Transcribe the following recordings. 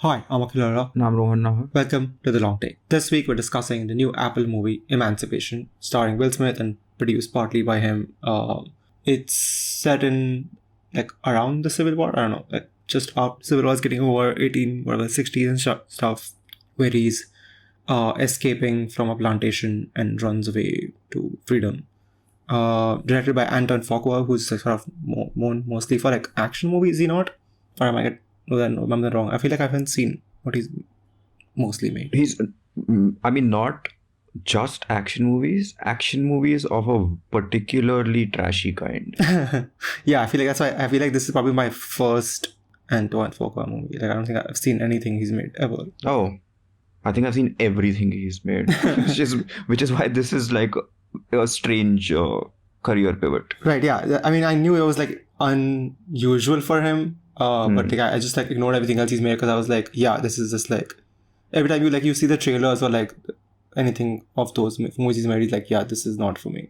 Hi, I'm Akhilara. I'm Rohan Nahar. Welcome to The Long Take. This week we're discussing the new Apple movie Emancipation, starring Will Smith and produced partly by him. It's set in around the Civil War. I don't know, just after Civil War is getting over 60s and stuff, where he's escaping from a plantation and runs away to freedom. Directed by Antoine Fuqua, who's sort of mostly for action movies. Is he not? Or am I I'm wrong? I feel like I haven't seen what he's mostly made. He's, not just action movies of a particularly trashy kind. Yeah, I feel like that's why I feel like this is probably my first Antoine Fuqua movie. Like, I don't think I've seen anything he's made ever. Oh, I think I've seen everything he's made, which is why this is like a strange career pivot. Right, yeah. I mean, I knew it was like unusual for him, but I just ignored everything else he's made because I was like, yeah, this is just like every time you see the trailers or like anything of those movies he's made, he's like, yeah, this is not for me.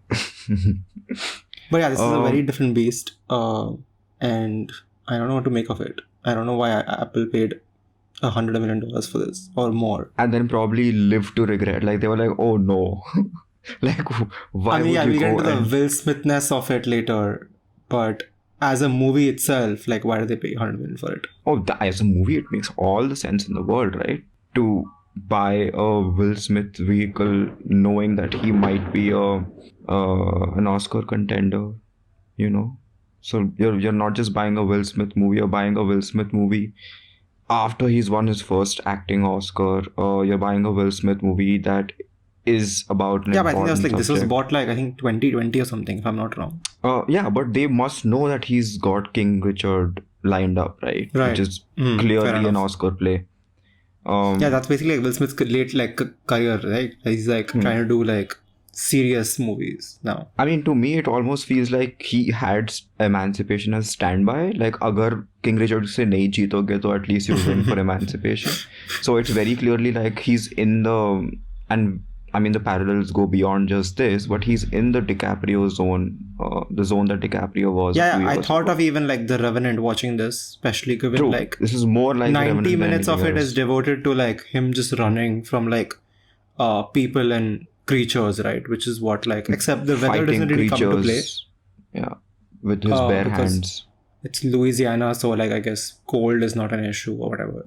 But yeah, this is a very different beast, and I don't know what to make of it. I don't know why Apple paid $100 million for this or more, and then probably live to regret. Like they were like, oh no. Like, why would you we'll get go into the Will Smithness of it later, but as a movie itself, like, why do they pay $100 million for it? Oh, as a movie, it makes all the sense in the world, right? To buy a Will Smith vehicle, knowing that he might be an Oscar contender, you know. So you're not just buying a Will Smith movie, you're buying a Will Smith movie after he's won his first acting Oscar. You're buying a Will Smith movie that is about but I think that was this was bought I think 2020 or something, if I'm not wrong. But they must know that he's got King Richard lined up, right? Which is clearly an Oscar play. That's basically Will Smith's late career, right? He's trying to do serious movies now. I mean, to me, it almost feels like he had Emancipation as standby. Like, agar King Richard se nahi jeetoge, to at least you win for Emancipation. So it's very clearly like he's in the the parallels go beyond just this, but he's in the DiCaprio zone, the zone that DiCaprio was. Yeah, I thought of even The Revenant watching this, especially given True. This is more like 90 minutes of it is devoted to him just running from people and creatures, right? Which is what except the weather doesn't really come into play. Yeah, with his bare hands. It's Louisiana, so I guess cold is not an issue or whatever.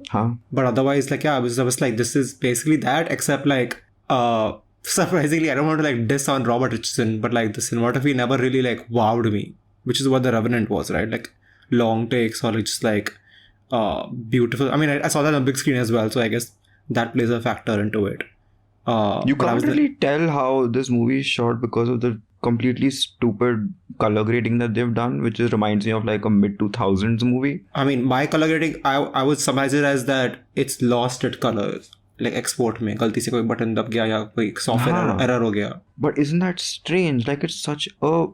But otherwise, I was this is basically that, except surprisingly, I don't want to diss on Robert Richardson, but the cinematography never really wowed me, which is what The Revenant was, right? Long takes or just beautiful. I mean, I saw that on big screen as well, so I guess that plays a factor into it. You can't really tell how this movie is shot because of the completely stupid color grading that they've done, which reminds me of a mid-2000s movie. I mean, by color grading, I would summarize it as that it's lost its colors. Export में गलती से कोई button दब गया या कोई software error हो गया. But isn't that strange? It's such a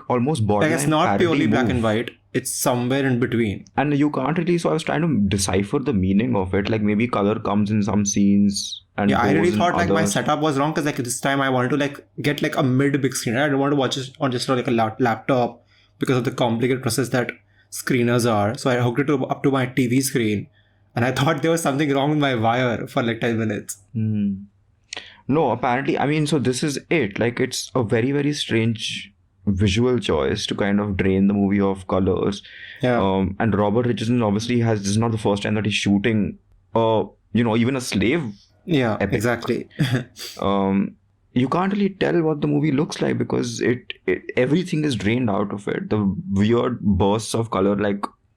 almost borderline. It's not purely move. Black and white. It's somewhere in between. And you can't really. So I was trying to decipher the meaning of it. Maybe color comes in some scenes. And I really thought my setup was wrong because this time I wanted to get a mid big screen. Right? I don't want to watch it on just a laptop because of the complicated process that screeners are. So I hooked it up to my TV screen. And I thought there was something wrong with my wire for 10 minutes. No, apparently, so this is it. It's a very, very strange visual choice to kind of drain the movie of colors. Yeah. And Robert Richardson obviously this is not the first time that he's shooting, even a slave. Yeah, epic. Exactly. You can't really tell what the movie looks like because everything is drained out of it. The weird bursts of color,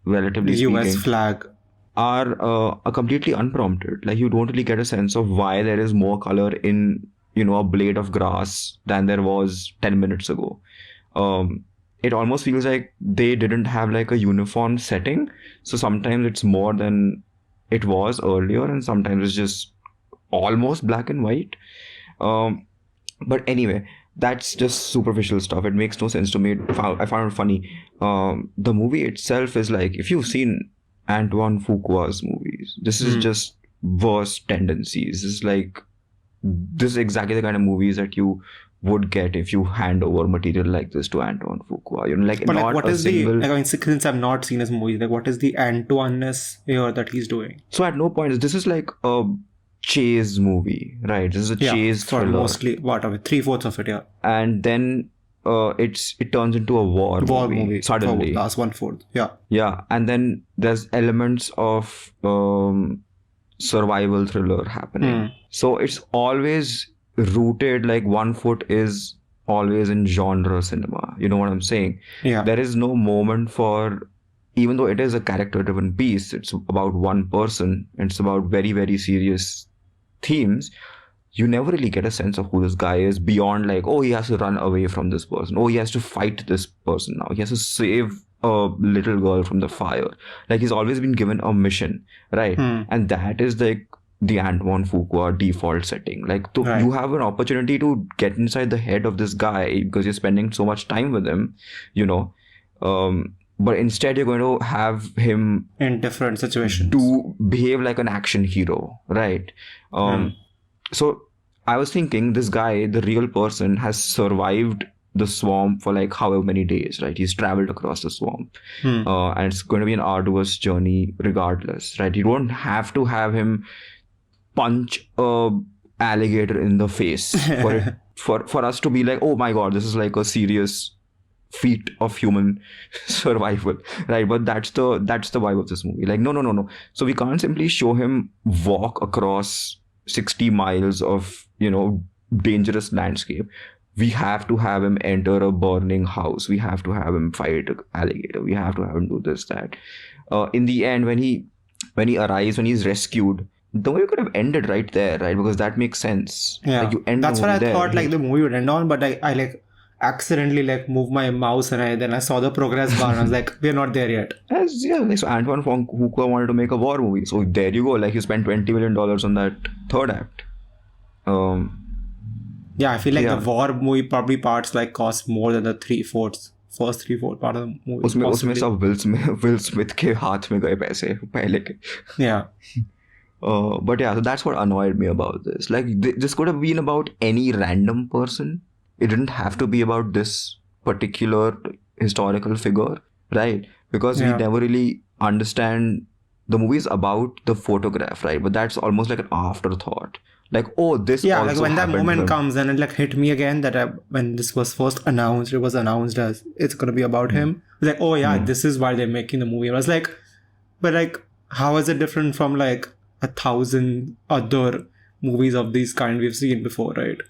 relatively speaking. US flag. Are completely unprompted. You don't really get a sense of why there is more color in a blade of grass than there was 10 minutes ago. It almost feels like they didn't have a uniform setting, so sometimes it's more than it was earlier and sometimes it's just almost black and white. But anyway, that's just superficial stuff. It makes no sense to me. I found it funny. The movie itself is if you've seen Antoine Fuqua's movies, this is just worse tendencies. This is exactly the kind of movies that you would get if you hand over material like this to Antoine Fuqua. Like But like, not what a is single. the, like, I mean, since I've not seen his movies, like, what is the Antoine-ness here that he's doing? So at no point this is like a chase movie, right? This is a Yeah, chase for thriller, mostly what of it, 3/4 of it, yeah. and then it turns into a war movie For suddenly. last 1/4, yeah. Yeah, and then there's elements of survival thriller happening. So it's always rooted, like one foot is always in genre cinema. You know what I'm saying? Yeah. There is no moment for, even though it is a character driven piece, it's about one person, it's about very, very serious themes. You never really get a sense of who this guy is beyond like, oh, he has to run away from this person. Oh, he has to fight this person now. He has to save a little girl from the fire. Like he's always been given a mission, right? And that is like the Antoine Fuqua default setting. Like you have an opportunity to get inside the head of this guy because you're spending so much time with him, but instead you're going to have him in different situations to behave like an action hero, right? So I was thinking this guy, the real person, has survived the swamp for like however many days, right? He's traveled across the swamp, and it's going to be an arduous journey regardless, right? You don't have to have him punch a alligator in the face for us to be like, oh my god, this is like a serious feat of human survival, right? But that's the vibe of this movie. Like no. So we can't simply show him walk across 60 miles of dangerous landscape. We have to have him enter a burning house. We have to have him fight an alligator. We have to have him do this, that. In the end, when he arrives, when he's rescued, the movie could have ended right there, right? Because that makes sense. Yeah, like you end that's what I thought. Like the movie would end on, but I like accidentally like moved my mouse and then I saw the progress bar and I was like, we're not there yet. So Antoine Fuqua wanted to make a war movie, so there you go. Like you spent $20 million on that third act. Yeah, I feel like the war movie probably parts like cost more than the first 3/4 part of the movie. उसमें सब Will Smith के हाथ में गए पैसे पहले के. Yeah. But yeah, so that's what annoyed me about this. Like this could have been about any random person. It didn't have to be about this particular historical figure, right? Because we never really understand. The movie is about the photograph, right? But that's almost like an afterthought. Like, oh, this also like when that moment to comes and it like hit me again that when this was first announced, it was announced as it's going to be about him. Like, oh yeah, this is why they're making the movie. And I was like, but like, how is it different from like 1,000 other movies of these kind we've seen before, right?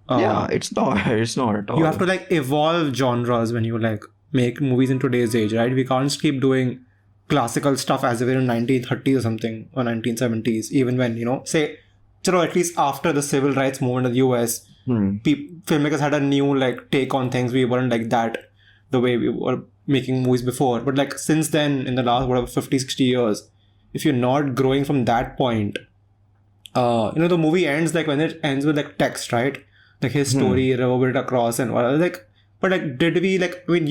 Yeah, it's not at all. You have to like evolve genres when you like make movies in today's age, right? We can't just keep doing classical stuff as if we're in 1930s or something or 1970s, even when, say, at least after the civil rights movement in the US, filmmakers had a new like take on things. We weren't like that the way we were making movies before. But like since then, in the last 50, 60 years, if you're not growing from that point, the movie ends like when it ends with like text, right? Like his story reverberated across and all. Like, but like, did we like? I mean,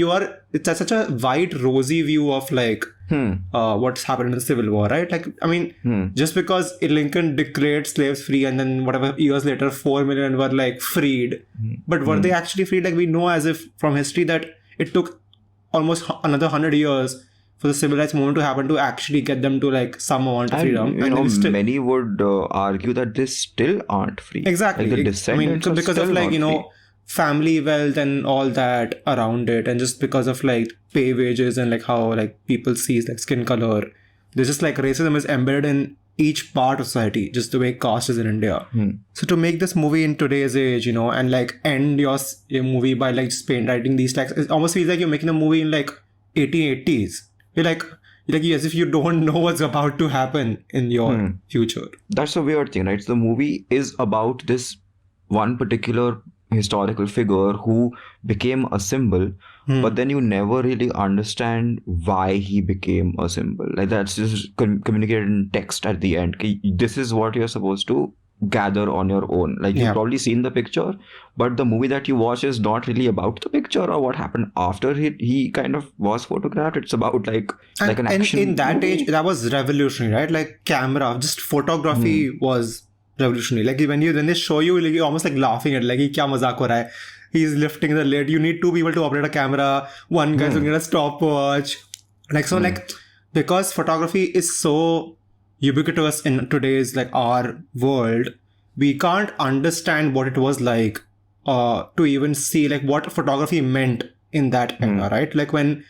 it's such a white, rosy view of like what's happened in the Civil War, right? Like, I mean, just because Lincoln declared slaves free and then whatever years later 4 million were like freed, but were they actually freed? Like we know as if from history that it took almost another 100 years for the civil rights movement to happen to actually get them to like some amount of freedom. And many would argue that they still aren't free. Exactly. Like the descendants because of like, family wealth and all that around it, and just because of like pay wages and like how like people see like skin color, there's just like racism is embedded in each part of society, just the way caste is in India. So to make this movie in today's age, and like end your movie by like just writing these texts, it almost feels like you're making a movie in like 1880s. You're like as if you don't know what's about to happen in your future. That's a weird thing, right? The movie is about this one particular historical figure who became a symbol, but then you never really understand why he became a symbol. Like that's just communicated in text at the end. This is what you're supposed to gather on your own. Like you've probably seen the picture, but the movie that you watch is not really about the picture or what happened after he kind of was photographed. It's about like an action in that movie. age that was revolutionary, right? Like camera, just photography was revolutionary. Like when they show you, like you're almost like laughing at like "Ye kya mazak ho raha hai?" He's lifting the lid. You need two people to operate a camera. One guy's looking at a stopwatch. Like so, like because photography is so ubiquitous in today's like our world, we can't understand what it was like to even see like what photography meant in that era, right? Like when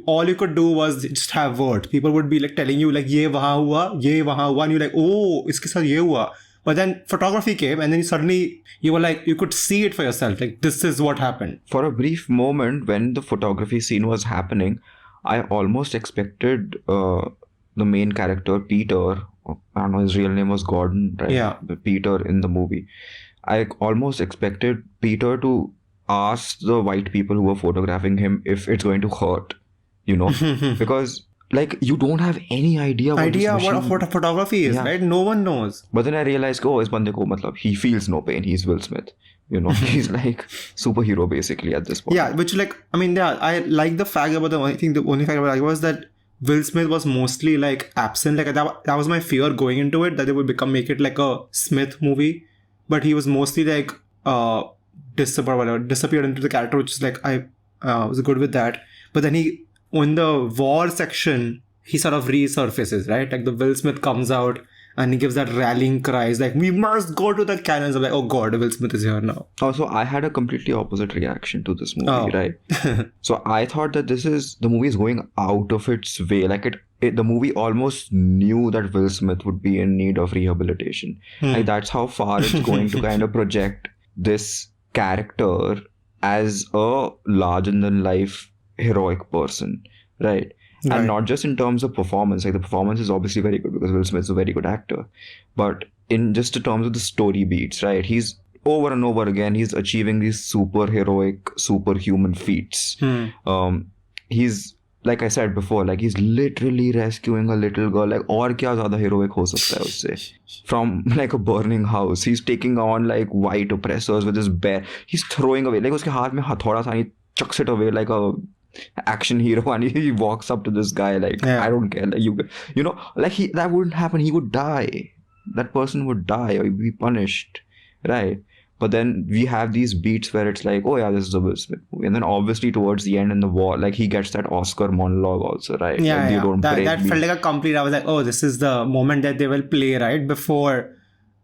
all you could do was just have words. People would be like telling you like ye wahan hua, and you're like, oh, iske saath ye hua. But then photography came, and then suddenly you were like, you could see it for yourself. Like this is what happened. For a brief moment, when the photography scene was happening, I almost expected the main character, Peter, I don't know, his real name was Gordon, right? Yeah. Peter in the movie. I almost expected Peter to ask the white people who were photographing him if it's going to hurt, you know, because like you don't have any idea what what photography is, right? No one knows. But then I realized, oh, is bande ko matlab, he feels no pain. He's Will Smith. You know, he's like superhero basically at this point. Yeah, which like, I mean, yeah, I like the fact about I think the only fact about it was that Will Smith was mostly like absent. Like that was my fear going into it, that they would make it like a Smith movie. But he was mostly like disappeared into the character, which is like I was good with that. But then he, in the war section, he sort of resurfaces, right? Like the Will Smith comes out and he gives that rallying cries like, we must go to the cannons. I'm like, oh god, Will Smith is here now. Also, I had a completely opposite reaction to this movie, right? So I thought that the movie is going out of its way. Like the movie almost knew that Will Smith would be in need of rehabilitation. Like that's how far it's going to kind of project this character as a larger than life heroic person, right? And not just in terms of performance. Like the performance is obviously very good because Will Smith is a very good actor, but in just in terms of the story beats, right? He's over and over again, he's achieving these super heroic, superhuman feats. He's, like I said before, like he's literally rescuing a little girl. Like aur kya zyada heroic ho sakta hai usse? From like a burning house. He's taking on like white oppressors with his bare. He's throwing away, like uske haath mein hathoda tha, he chucks it away like a action hero, and he walks up to this guy like, I don't care, like you know, like that wouldn't happen. He would die. That person would die or be punished, right? But then we have these beats where it's like, oh yeah, this is a Will Smith movie, and then obviously towards the end in the war, like he gets that Oscar monologue also, right? Yeah, like, yeah. That felt like a complete. I was like, oh, this is the moment that they will play right before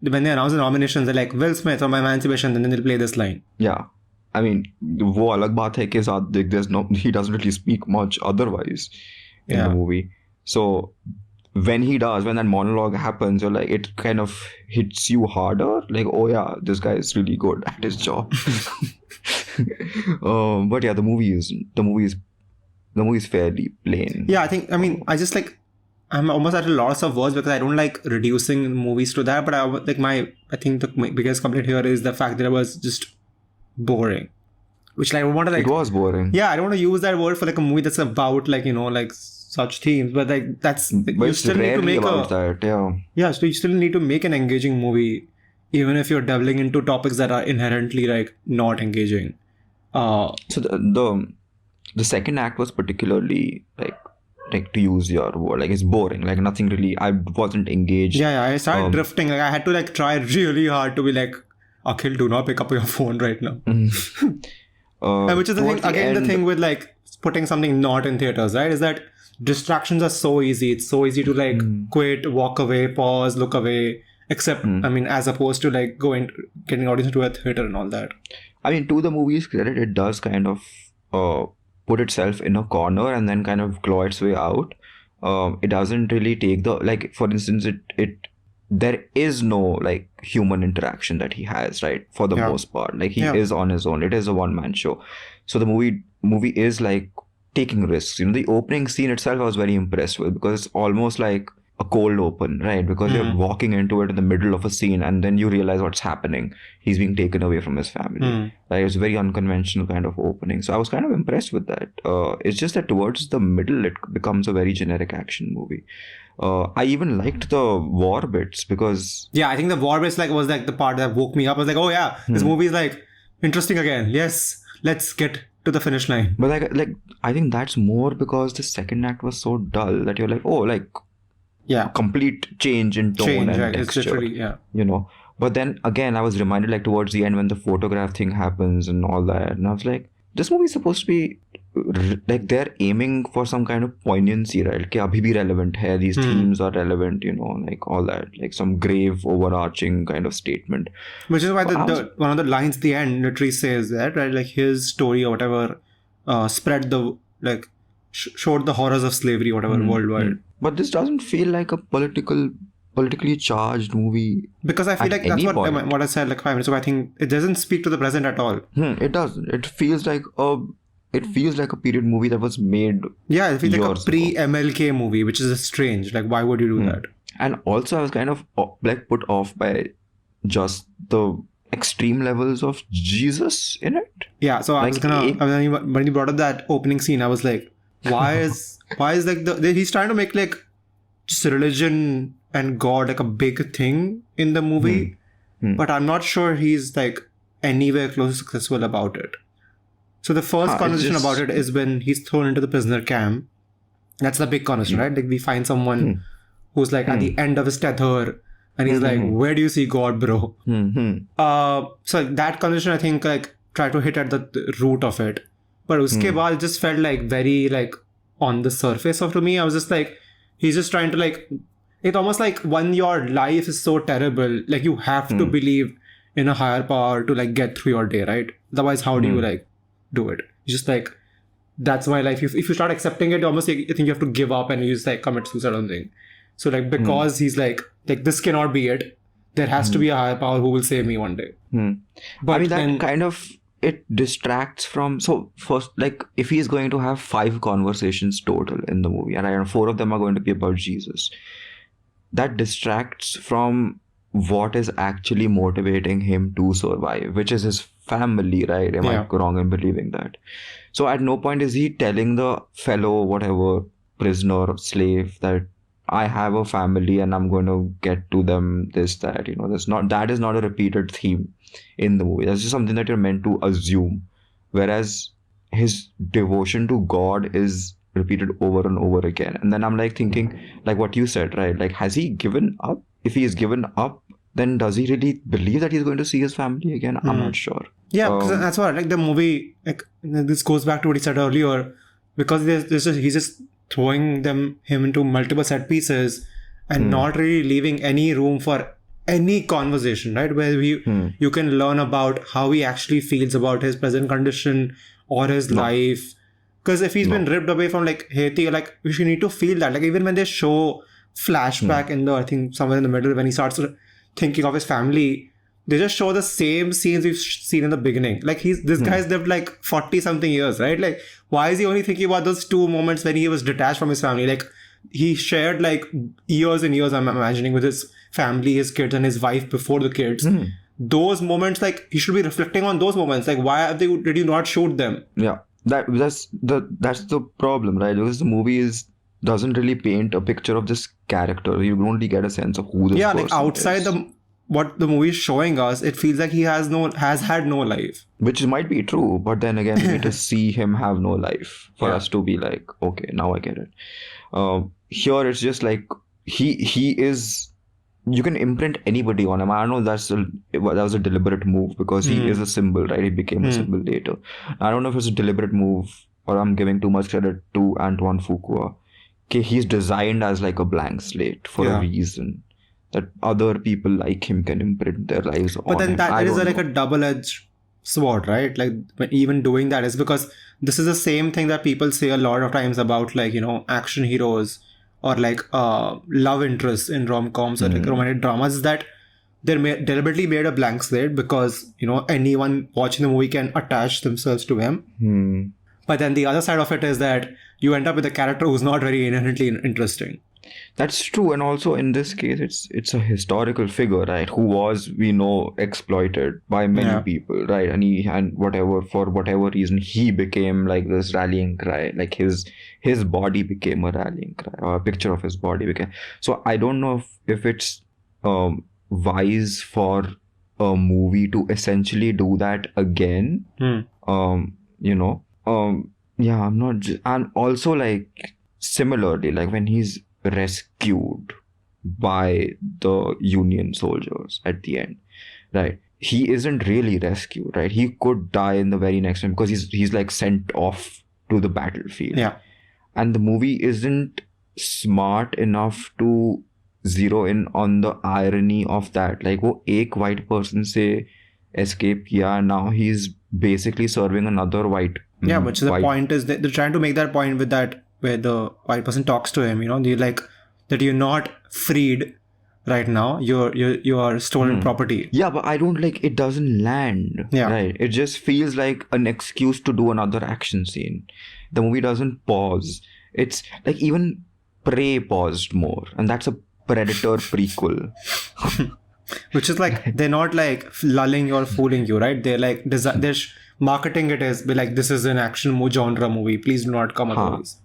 when they announce the nominations. They're like, Will Smith from Emancipation, and then they'll play this line. Yeah. I mean, वो अलग बात है कि there's no, he doesn't really speak much otherwise in the movie. So when he does, when that monologue happens, you're like, it kind of hits you harder. Like, oh yeah, this guy is really good at his job. But yeah, the movie is fairly plain. Yeah, I just like, I'm almost at a loss of words because I don't like reducing movies to that. But I think the biggest complaint here is the fact that it was just boring, which like I want to like, it was boring. Yeah, I don't want to use that word for like a movie that's about like, you know, like such themes, but like that's like, but you still need to make so you still need to make an engaging movie even if you're delving into topics that are inherently like not engaging. So the second act was particularly like to use your word, like it's boring, like nothing really, I wasn't engaged. I started drifting, like I had to like try really hard to be like, Akhil, do not pick up your phone right now. And which is the thing, again, the thing with like putting something not in theaters, right, is that distractions are so easy. It's so easy to like quit, walk away, pause, look away, except I mean, as opposed to like getting audience to a theater and all that. I mean, to the movie's credit, it does kind of put itself in a corner and then kind of claw its way out. It doesn't really take the, like, for instance, there is no like human interaction that he has, right, for the most part. Like he is on his own. It is a one-man show. So the movie is like taking risks. You know, the opening scene itself I was very impressed with because it's almost like a cold open, right? Because you're walking into it in the middle of a scene and then you realize what's happening. He's being taken away from his family. Like, it was a very unconventional kind of opening. So I was kind of impressed with that. It's just that towards the middle, it becomes a very generic action movie. I even liked the war bits because... Yeah, I think the war bits was like the part that woke me up. I was like, oh yeah, this movie is like interesting again. Yes, let's get to the finish line. But like I think that's more because the second act was so dull that you're like, oh, like... Yeah, complete change in tone and texture. Literally, you know, But then again, I was reminded like towards the end when the photograph thing happens and all that, and I was like, this movie is supposed to be like they're aiming for some kind of poignancy, right? कि अभी भी relevant है, these themes are relevant, you know, like all that, like some grave overarching kind of statement. Which is why So I was- the one of the lines at the end literally says that, right? Like his story or whatever spread the like showed the horrors of slavery or whatever worldwide. But this doesn't feel like a politically charged movie. Because I feel At like that's any what point. what I said like 5 minutes ago. I think it doesn't speak to the present at all. It doesn't. It feels like a period movie that was made. Yeah, it feels like a years ago. pre-MLK movie, which is strange. Like, why would you do that? And also, I was kind of like put off by just the extreme levels of Jesus in it. Yeah, so I was Like, gonna when you brought up that opening scene, I was like, why is like he's trying to make like just religion and God like a big thing in the movie, but I'm not sure he's like anywhere close to successful about it. So the first conversation about it is when he's thrown into the prisoner camp. That's the big conversation, right? Like we find someone who's like at the end of his tether, and he's like, "Where do you see God, bro?" So that conversation, I think, like try to hit at the root of it, but uske baad it just felt like very like on the surface of to me. I was just like, he's just trying to like, it's almost like when your life is so terrible, like you have to believe in a higher power to like get through your day, right? Otherwise, how do you like do it? It's just like, that's my life. If you start accepting it, almost like, I think you have to give up and you just like commit suicide or something. So like, because he's like this cannot be it. There has to be a higher power who will save me one day. But I mean, that kind of, it distracts from, so first, like if he's going to have 5 conversations total in the movie, and I know 4 of them are going to be about Jesus, that distracts from what is actually motivating him to survive, which is his family, right? Am I wrong in believing that? So at no point is he telling the fellow whatever prisoner or slave that I have a family and I'm going to get to them, this, that, you know, that is not a repeated theme in the movie. That's just something that you're meant to assume. Whereas his devotion to God is repeated over and over again. And then I'm like thinking, like what you said, right? Like, has he given up? If he has given up, then does he really believe that he's going to see his family again? I'm not sure. Yeah, because that's what, like the movie, like this goes back to what he said earlier, because he's just throwing him into multiple set pieces and not really leaving any room for any conversation, right? Where you can learn about how he actually feels about his present condition or his life. Because if he's been ripped away from like Haiti, like you need to feel that. Like even when they show flashback in the, I think somewhere in the middle, when he starts thinking of his family, they just show the same scenes we've seen in the beginning. Like this guy's lived like 40 something years, right? Like why is he only thinking about those 2 moments when he was detached from his family? Like he shared like years and years, I'm imagining, with his family, his kids and his wife before the kids. Those moments, like he should be reflecting on those moments. Like why did you not shoot them? Yeah, that's the problem, right? Because the movie doesn't really paint a picture of this character. You don't really get a sense of who this person like outside is. What the movie is showing us, it feels like he has had no life. Which might be true, but then again, we need to see him have no life for us to be like, okay, now I get it. Here it's just like he is. You can imprint anybody on him. I don't know that was a deliberate move because he is a symbol, right? He became a symbol later. I don't know if it's a deliberate move or I'm giving too much credit to Antoine Fuqua. Okay, he's designed as like a blank slate for a reason. That other people like him can imprint their lives on him. But then that is like a double-edged sword, right? Like even doing that is because this is the same thing that people say a lot of times about like, you know, action heroes or like love interests in rom-coms or like romantic dramas, is that they're deliberately made a blank slate because, you know, anyone watching the movie can attach themselves to him. But then the other side of it is that you end up with a character who's not very inherently interesting. That's true, and also in this case, it's a historical figure, right? Who was, we know, exploited by many people, right? And for whatever reason, he became like this rallying cry. Like his body became a rallying cry, or a picture of his body became. So I don't know if it's wise for a movie to essentially do that again. You know, yeah, I'm not. And also like similarly, like when he's rescued by the Union soldiers at the end, right? He isn't really rescued, right? He could die in the very next time because he's like sent off to the battlefield. Yeah. And the movie isn't smart enough to zero in on the irony of that. Like, वो एक white person से escape किया, and now he's basically serving another white. Yeah, which the white, point is that they're trying to make that point with that where the white person talks to him. They're like that you're not freed right now. You are stolen property. Yeah, but I don't like it. Doesn't land. Yeah. Right. It just feels like an excuse to do another action scene. The movie doesn't pause. It's like even Prey paused more, and that's a Predator prequel. Which is like they're not like lulling you or fooling you, right? They're like they're marketing it as be like this is an action genre movie. Please do not come otherwise.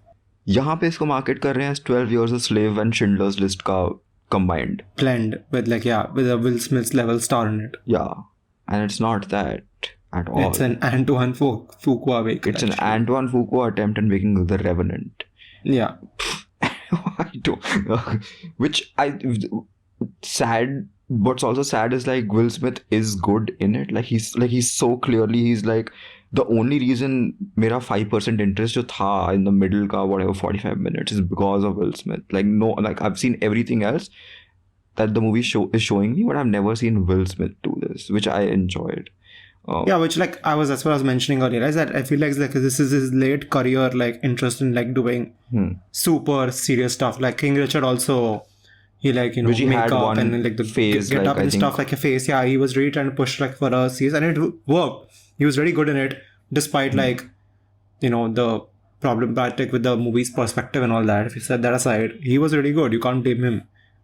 यहाँ पे इसको market कर रहे हैं as 12 Years a Slave and Schindler's List का combined. Blend with with a Will Smith level star in it. Yeah, and it's not that at all. It's an Antoine Fuqua wake. It's an Antoine Fuqua attempt at making The Revenant. Yeah. I don't. Which sad. What's also sad is like Will Smith is good in it. He's so clearly he's like the only reason मेरा 5% interest जो था in the middle का whatever 45 minutes is because of Will Smith. Like no, like I've seen everything else that the movie is showing me, but I've never seen Will Smith do this, which I enjoyed. Yeah, which like that's what I was mentioning earlier, is that I feel like this is his late career like interest in like doing super serious stuff. Like King Richard also, he like which he had makeup one and like the phase, get like, up and stuff like a face. Yeah, he was really trying to push like for a series, and it worked. He was really good in it, despite like the problematic with the movie's perspective and all that. If you set that aside, he was really good. You can't blame him,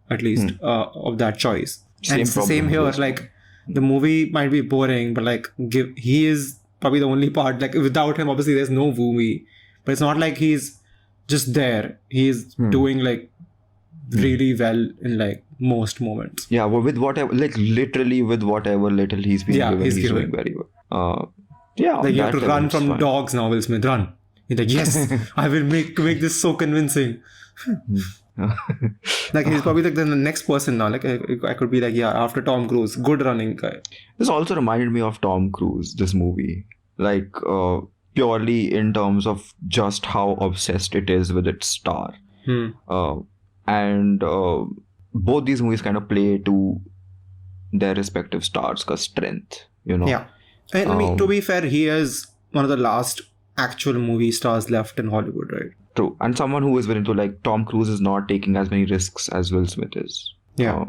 at least of that choice. And it's the same here. Like the movie might be boring, but like he is probably the only part. Like without him, obviously there's no movie. But it's not like he's just there. He's doing like really well in like most moments. Yeah, well, with whatever, like literally with whatever little he's been given, he's doing very well. Yeah, like you have to run from dogs now, Will Smith. Run. He's like, yes, I will make this so convincing. Like he's probably like the next person now. Like I could be like, yeah, after Tom Cruise, good running guy. This also reminded me of Tom Cruise, this movie, like purely in terms of just how obsessed it is with its star. And both these movies kind of play to their respective stars' strength, Yeah, and I mean, to be fair, he is one of the last actual movie stars left in Hollywood, right? True, and someone who is willing to like Tom Cruise is not taking as many risks as Will Smith is. Yeah,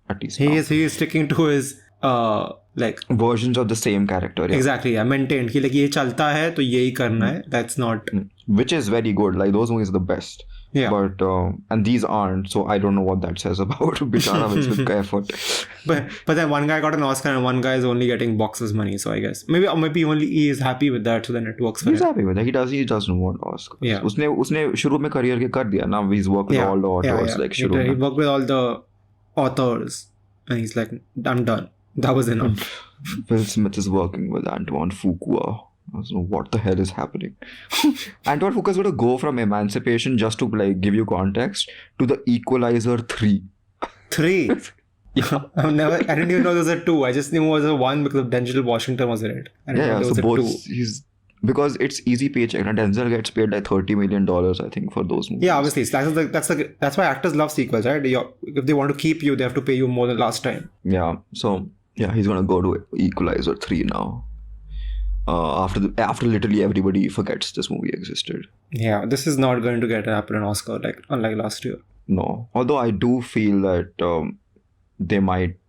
at least he is sticking to his like versions of the same character. Yeah. Exactly, yeah, maintained. कि like ये चलता है तो यही करना है. That's not. Which is very good. Like those movies are the best. Yeah. But and these aren't, so I don't know what that says about Bichara Will Smith ka effort. But then one guy got an Oscar and one guy is only getting boxes money. So I guess maybe only he is happy with that. So then it works for him. He's happy with that. He doesn't want Oscars. Yeah. उसने शुरू में career के कर दिया. Now he's worked with all the authors. Like he worked with all the authors and he's like, I'm done. That was enough. Will Smith is working with Antoine Fuqua. I don't know what the hell is happening. Antoine Fuqua is going to go from Emancipation, just to like give you context, to the Equalizer 3. 3? Yeah. I didn't even know there was a 2. I just knew it was a 1 because of Denzel Washington was in it. I didn't know there was so a both 2. Because it's easy paycheck, and Denzel gets paid like $30 million, I think, for those movies. Yeah, obviously. That's why actors love sequels, right? If they want to keep you, they have to pay you more than last time. Yeah. So yeah, he's gonna go to Equalizer 3 now. After literally everybody forgets this movie existed. Yeah, this is not going to get an Oscar unlike last year. No, although I do feel that they might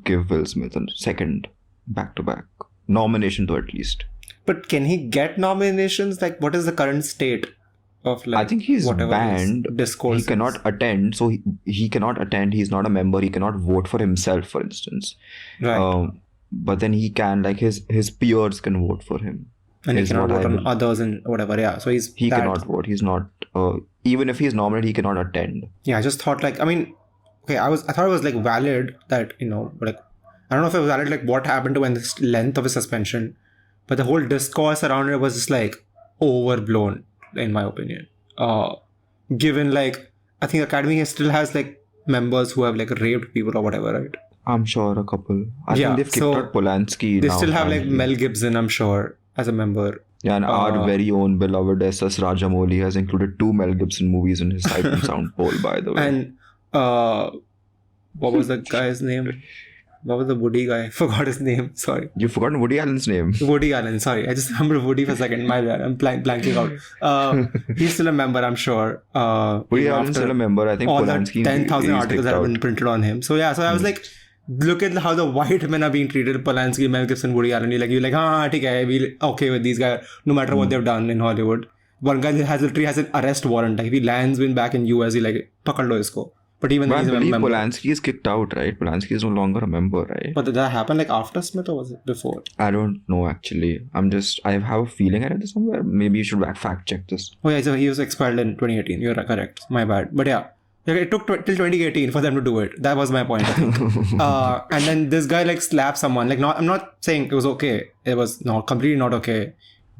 give Will Smith a second back-to-back nomination, though, at least. But can he get nominations? Like, what is the current state of like? I think he's banned. Discourse. He cannot attend, so he cannot attend. He's not a member. He cannot vote for himself, for instance. Right. But then he can, like his peers can vote for him. And he cannot vote on others and whatever. Yeah. So he cannot vote. He's not. Even if he's nominated, he cannot attend. Yeah, I just thought like, I mean, okay, I thought it was like valid that like I don't know if it was valid like what happened to when the length of his suspension, but the whole discourse around it was just like overblown in my opinion. Given like I think Academy still has like members who have like raped people or whatever, right? I'm sure a couple. I Yeah, think they've kicked so out Polanski They now. still have like apparently. Mel Gibson, I'm sure, as a member. Yeah, and our Uh, very own beloved SS Rajamouli has included 2 Mel Gibson movies in his Sight and Sound poll, by the way. And what was the guy's name? What was the Woody guy? Forgot his name. Sorry. You've forgotten Woody Allen's name. Woody Allen. Sorry. I just remember Woody for a second. My bad. I'm blanking out. He's still a member, I'm sure. Woody even Allen's after still a member. I think all the Polanski 10,000 is articles kicked that have out. been printed on him. So yeah, so I was like, look at how the white men are being treated. Polanski, Mel Gibson, Woody Allen. You're like, okay, we're okay with these guys, no matter what they've done in Hollywood. One guy literally has an arrest warrant. Like, if he lands in back in US, he like, pakad lo isko. But even But I he's a believe member. Polanski is kicked out, right? Polanski is no longer a member, right? But did that happen like after Smith or was it before? I don't know actually. I have a feeling I read this somewhere. Maybe you should fact check this. Oh yeah, so he was expelled in 2018. You're correct. My bad. But yeah, it took till 2018 for them to do it. That was my point, I think. And then this guy like slapped someone. Like, I'm not saying it was okay. It was completely not okay.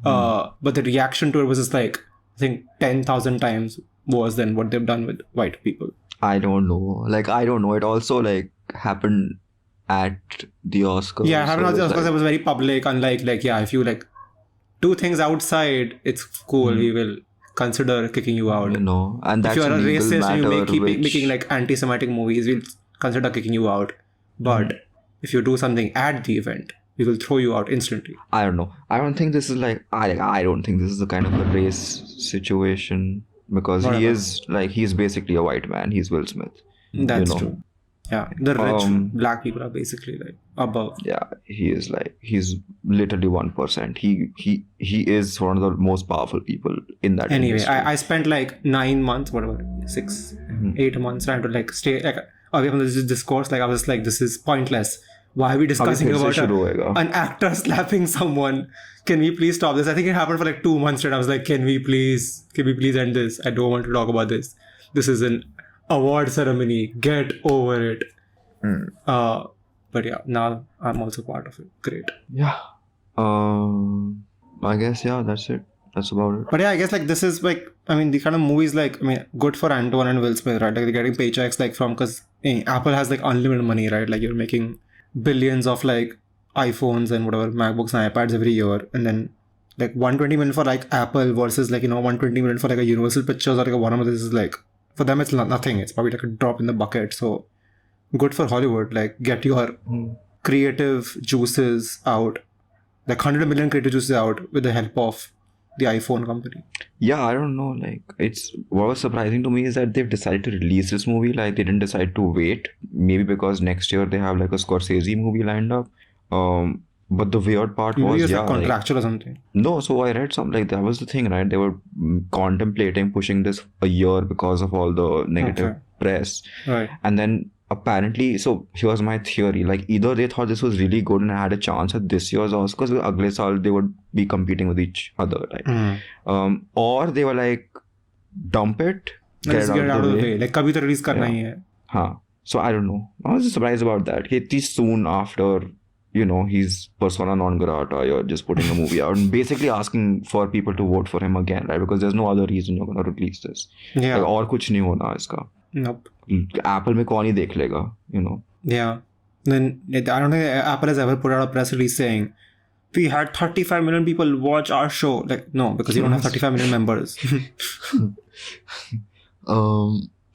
But the reaction to it was just like, I think 10,000 times worse than what they've done with white people. I don't know. Like, I don't know. It also like happened at the Oscars. Yeah, having so all the it's Oscars, like- it was very public. Unlike like, yeah, if you like do things outside, it's cool. We will consider kicking you out. you know, and that's If you're a legal racist and matter you keep which, making like anti-Semitic movies, we'll consider kicking you out. But if you do something at the event, we will throw you out instantly. I don't know. I don't think this is like I don't think this is a kind of a race situation because Whatever. he's basically a white man. He's Will Smith. That's you know. true. Yeah, the rich Um, black people are basically like above. Yeah, he's literally 1%. He is one of the most powerful people in that Anyway, industry. I spent like 9 months, whatever, 6, 8 months trying to like stay like away from this discourse. Like I was like, this is pointless. Why are we discussing फिर से about शुरू होएगा. an actor slapping someone? Can we please stop this? I think it happened for like 2 months straight. I was like, can we please end this? I don't want to talk about this. This is an award ceremony. Get over it. But yeah, now I'm also part of it. Great. Yeah. I guess that's it. That's about it. But yeah, I guess like this is like, I mean, the kind of movies like, I mean, good for Antoine and Will Smith, right? Like they're getting paychecks like from, because Apple has like unlimited money, right? Like you're making billions of like iPhones and whatever, MacBooks and iPads every year. And then like 120 million for like Apple versus like, 120 million for like a Universal Pictures or like a Warner Brothers is like, for them it's nothing. It's probably like a drop in the bucket. So good for Hollywood. Like get your creative juices out, like 100 million creative juices out with the help of the iPhone company. Yeah, I don't know. Like, what was surprising to me is that they've decided to release this movie. Like, they didn't decide to wait. Maybe because next year they have like a Scorsese movie lined up. But the weird part Maybe was, it's yeah, like contractual or something. no. So I read something like that was the thing, right? They were contemplating pushing this a year because of all the negative Okay. press, Right. and then apparently, so here's my theory. Like, either they thought this was really good and had a chance at this year's Oscars, because agle saal they would be competing with each other, right? Or they were like, dump it, Let's get it out of the way. Like kabhi to release karna hi hai. Huh. So I don't know. I was just surprised about that. It's soon after, he's persona non grata. You're just putting a movie out and basically asking for people to vote for him again, right? Because there's no other reason you're going to release this. Yeah. Like, और कुछ नहीं होना इसका. Nope. Apple में कौन ही देख लेगा, Yeah. Then I don't think Apple has ever put out a press release saying, we had 35 million people watch our show. Like, no, because you don't have 35 million members.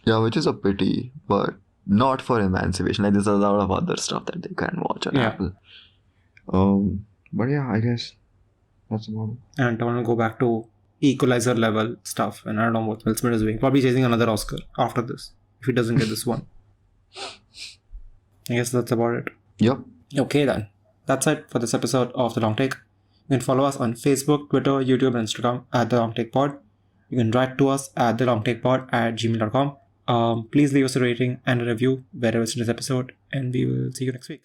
Yeah, which is a pity, but not for Emancipation. Like, there's a lot of other stuff that they can watch on Yeah. Apple. But yeah, I guess that's about it. And I want to go back to equalizer level stuff. And I don't know what Will Smith is doing. Probably chasing another Oscar after this, if he doesn't get this one. I guess that's about it. Yep. Okay then. That's it for this episode of The Long Take. You can follow us on Facebook, Twitter, YouTube, and Instagram at The Long Take Pod. You can write to us at thelongtakepod@gmail.com. Please leave us a rating and a review wherever it's in this episode, and we will see you next week.